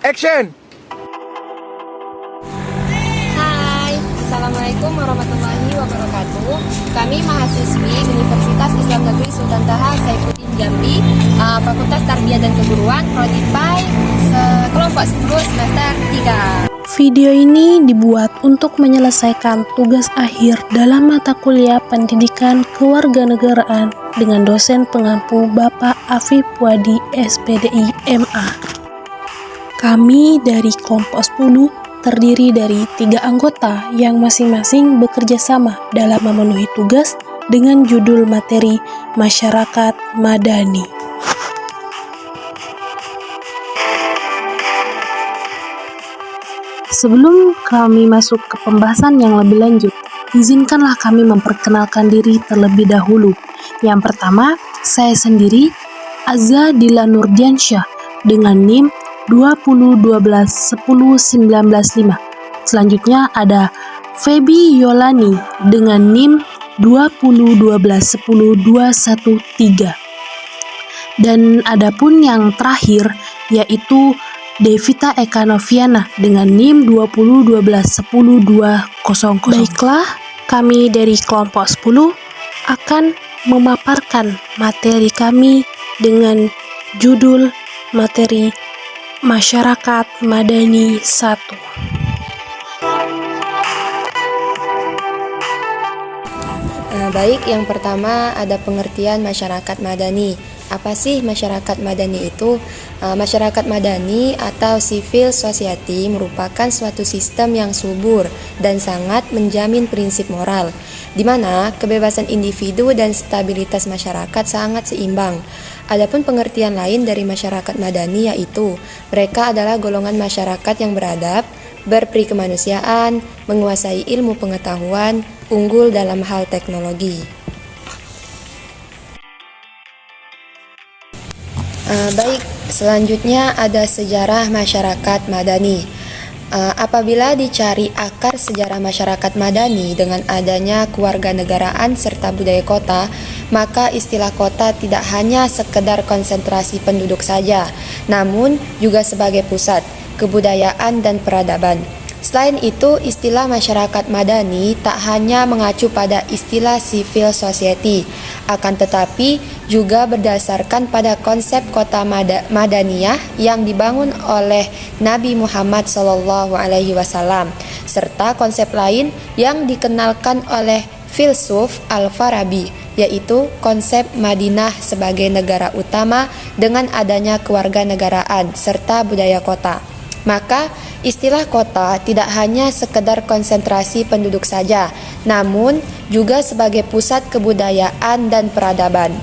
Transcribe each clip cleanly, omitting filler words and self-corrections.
Action! Hai, Assalamualaikum warahmatullahi wabarakatuh. Kami mahasiswi Universitas Islam Negeri Sultan Taha Saifuddin Jambi, Fakultas Tarbiyah dan Keguruan, Prodi PAI, kelompok 10 semester 3. Video ini dibuat untuk menyelesaikan tugas akhir dalam mata kuliah Pendidikan Kewarganegaraan dengan dosen pengampu Bapak Afif Puadi, SPDI MA. Kami dari kelompok 10 terdiri dari 3 anggota yang masing-masing bekerja sama dalam memenuhi tugas dengan judul materi Masyarakat Madani. Sebelum kami masuk ke pembahasan yang lebih lanjut, izinkanlah kami memperkenalkan diri terlebih dahulu. Yang pertama, saya sendiri, Azza Dila Nurdiansyah, dengan NIM 201219195. Selanjutnya ada Feby Yolani dengan NIM 201210213. Dan adapun yang terakhir yaitu Devita Eka Noviana dengan NIM 201210200. Baiklah, kami dari kelompok 10 akan memaparkan materi kami dengan judul materi Masyarakat Madani 1. Baik, yang pertama ada pengertian masyarakat madani. Apa sih masyarakat madani itu? Masyarakat madani atau civil society merupakan suatu sistem yang subur dan sangat menjamin prinsip moral, di mana kebebasan individu dan stabilitas masyarakat sangat seimbang. Adapun pengertian lain dari masyarakat madani yaitu mereka adalah golongan masyarakat yang beradab, berperi kemanusiaan, menguasai ilmu pengetahuan, unggul dalam hal teknologi. Baik, selanjutnya ada sejarah masyarakat madani. Apabila dicari akar sejarah masyarakat madani dengan adanya kewarganegaraan serta budaya kota, maka istilah kota tidak hanya sekedar konsentrasi penduduk saja, namun juga sebagai pusat kebudayaan dan peradaban. Selain itu, istilah masyarakat madani tak hanya mengacu pada istilah civil society, akan tetapi juga berdasarkan pada konsep kota madaniyah yang dibangun oleh Nabi Muhammad SAW, serta konsep lain yang dikenalkan oleh filsuf Al-Farabi, yaitu konsep Madinah sebagai negara utama dengan adanya kewarganegaraan serta budaya kota. Maka istilah kota tidak hanya sekedar konsentrasi penduduk saja, namun juga sebagai pusat kebudayaan dan peradaban.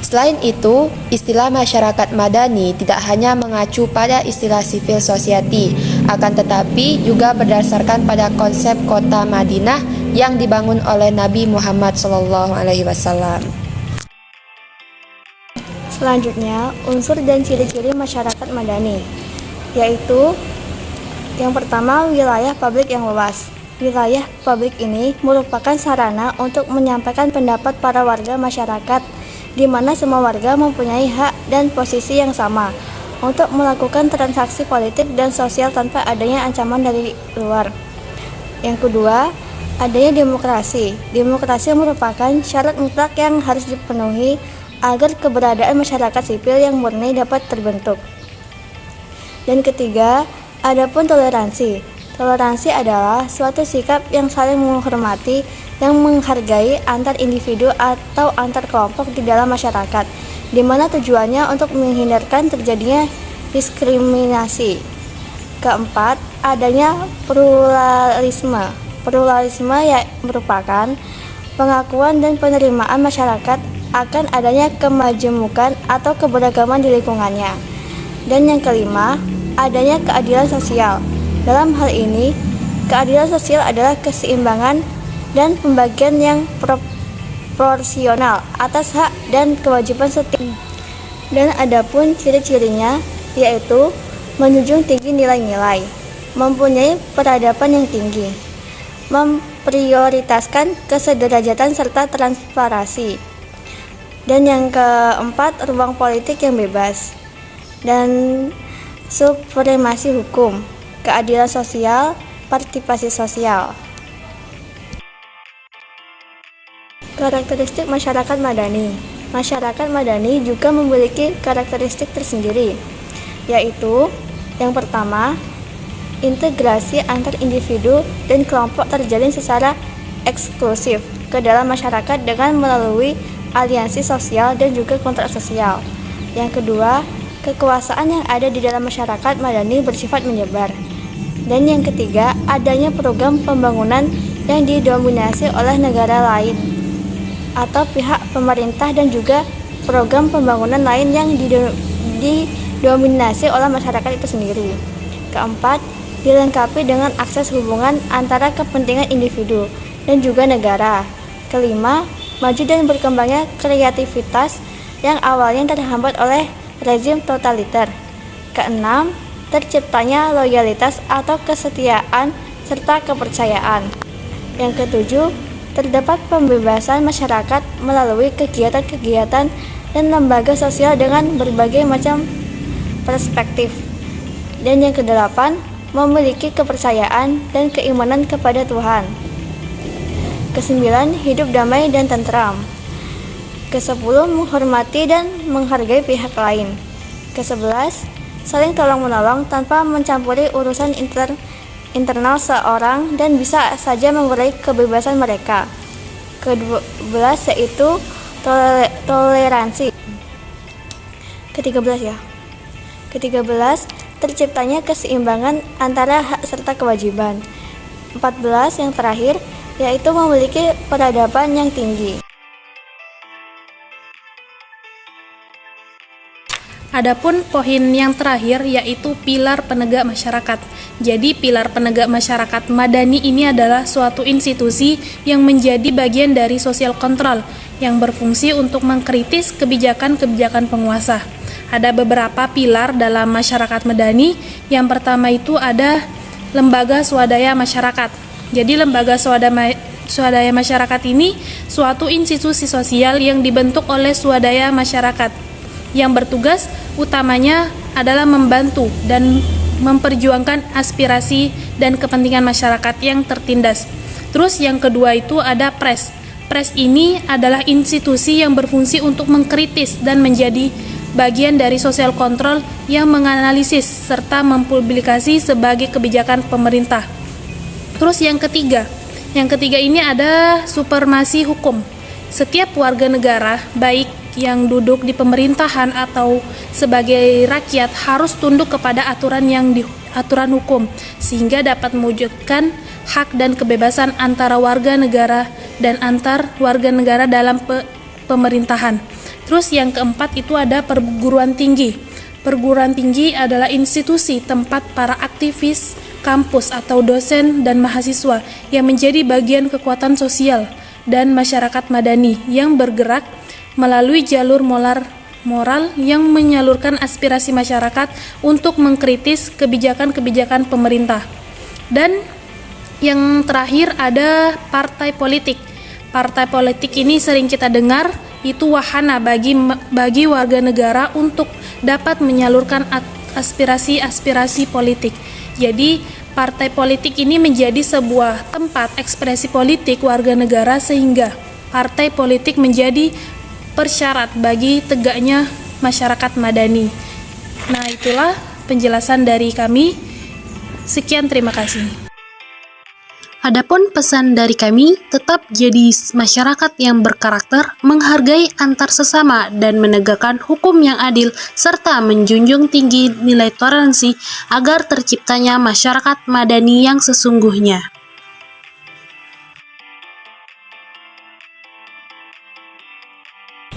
Selain itu, istilah masyarakat madani tidak hanya mengacu pada istilah civil society, akan tetapi juga berdasarkan pada konsep kota Madinah yang dibangun oleh Nabi Muhammad SAW. Selanjutnya, unsur dan ciri-ciri masyarakat madani, yaitu yang pertama, wilayah publik yang luas. Wilayah publik ini merupakan sarana untuk menyampaikan pendapat para warga masyarakat, di mana semua warga mempunyai hak dan posisi yang sama untuk melakukan transaksi politik dan sosial tanpa adanya ancaman dari luar. Yang kedua, adanya demokrasi. Demokrasi merupakan syarat mutlak yang harus dipenuhi agar keberadaan masyarakat sipil yang murni dapat terbentuk. Dan ketiga, adapun toleransi. Toleransi adalah suatu sikap yang saling menghormati yang menghargai antar individu atau antar kelompok di dalam masyarakat, di mana tujuannya untuk menghindarkan terjadinya diskriminasi. Keempat, adanya pluralisme. Pluralisme merupakan pengakuan dan penerimaan masyarakat akan adanya kemajemukan atau keberagaman di lingkungannya. Dan yang kelima, adanya keadilan sosial. Dalam hal ini, keadilan sosial adalah keseimbangan dan pembagian yang proporsional atas hak dan kewajiban setiap. Dan adapun ciri-cirinya yaitu menjunjung tinggi nilai-nilai, mempunyai peradaban yang tinggi, memprioritaskan kesederajatan serta transparansi. Dan yang keempat, ruang politik yang bebas. Dan supremasi hukum, keadilan sosial, partisipasi sosial. Karakteristik masyarakat madani. Masyarakat madani juga memiliki karakteristik tersendiri, yaitu yang pertama, integrasi antar individu dan kelompok terjalin secara eksklusif ke dalam masyarakat dengan melalui aliansi sosial dan juga kontrak sosial. Yang kedua, kekuasaan yang ada di dalam masyarakat madani bersifat menyebar. Dan yang ketiga, adanya program pembangunan yang didominasi oleh negara lain atau pihak pemerintah dan juga program pembangunan lain yang didominasi oleh masyarakat itu sendiri. Keempat, dilengkapi dengan akses hubungan antara kepentingan individu dan juga negara. Kelima, maju dan berkembangnya kreativitas yang awalnya terhambat oleh rezim totaliter. Keenam, terciptanya loyalitas atau kesetiaan serta kepercayaan. Yang ketujuh, terdapat pembebasan masyarakat melalui kegiatan-kegiatan dan lembaga sosial dengan berbagai macam perspektif. Dan yang kedelapan, memiliki kepercayaan dan keimanan kepada Tuhan. Kesembilan, hidup damai dan tentram. Kesepuluh, menghormati dan menghargai pihak lain. Kesebelas, saling tolong-menolong tanpa mencampuri urusan internal seorang dan bisa saja mengurangi kebebasan mereka. Ke-12 yaitu toleransi. Ke-13 terciptanya keseimbangan antara hak serta kewajiban. 14 yang terakhir yaitu memiliki peradaban yang tinggi. Adapun poin yang terakhir yaitu pilar penegak masyarakat. Jadi pilar penegak masyarakat madani ini adalah suatu institusi yang menjadi bagian dari social control yang berfungsi untuk mengkritis kebijakan-kebijakan penguasa. Ada beberapa pilar dalam masyarakat madani. Yang pertama itu ada lembaga swadaya masyarakat. Jadi lembaga swadaya masyarakat ini suatu institusi sosial yang dibentuk oleh swadaya masyarakat yang bertugas utamanya adalah membantu dan memperjuangkan aspirasi dan kepentingan masyarakat yang tertindas. Terus yang kedua itu ada pres. Pres ini adalah institusi yang berfungsi untuk mengkritis dan menjadi bagian dari social control yang menganalisis serta mempublikasi sebagai kebijakan pemerintah. Terus yang ketiga ini ada supremasi hukum. Setiap warga negara, baik yang duduk di pemerintahan atau sebagai rakyat harus tunduk kepada aturan hukum sehingga dapat mewujudkan hak dan kebebasan antara warga negara dan antar warga negara dalam pemerintahan. Terus yang keempat itu ada perguruan tinggi. Perguruan tinggi adalah institusi tempat para aktivis kampus atau dosen dan mahasiswa yang menjadi bagian kekuatan sosial dan masyarakat madani yang bergerak melalui jalur moral yang menyalurkan aspirasi masyarakat untuk mengkritis kebijakan-kebijakan pemerintah. Dan yang terakhir ada partai politik. Partai politik ini sering kita dengar, itu wahana bagi warga negara untuk dapat menyalurkan aspirasi politik. Jadi partai politik ini menjadi sebuah tempat ekspresi politik warga negara sehingga partai politik menjadi persyarat bagi tegaknya masyarakat madani. Nah, itulah penjelasan dari kami. Sekian, terima kasih. Adapun pesan dari kami, tetap jadi masyarakat yang berkarakter, menghargai antar sesama, dan menegakkan hukum yang adil, serta menjunjung tinggi nilai toleransi agar terciptanya masyarakat madani yang sesungguhnya.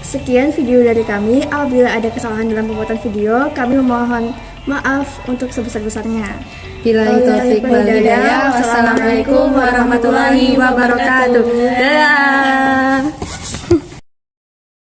Sekian video dari kami. Apabila ada kesalahan dalam pembuatan video, kami memohon maaf untuk sebesar-besarnya. Billahi taufiq wal hidayah. Wassalamualaikum warahmatullahi wabarakatuh. Dadah.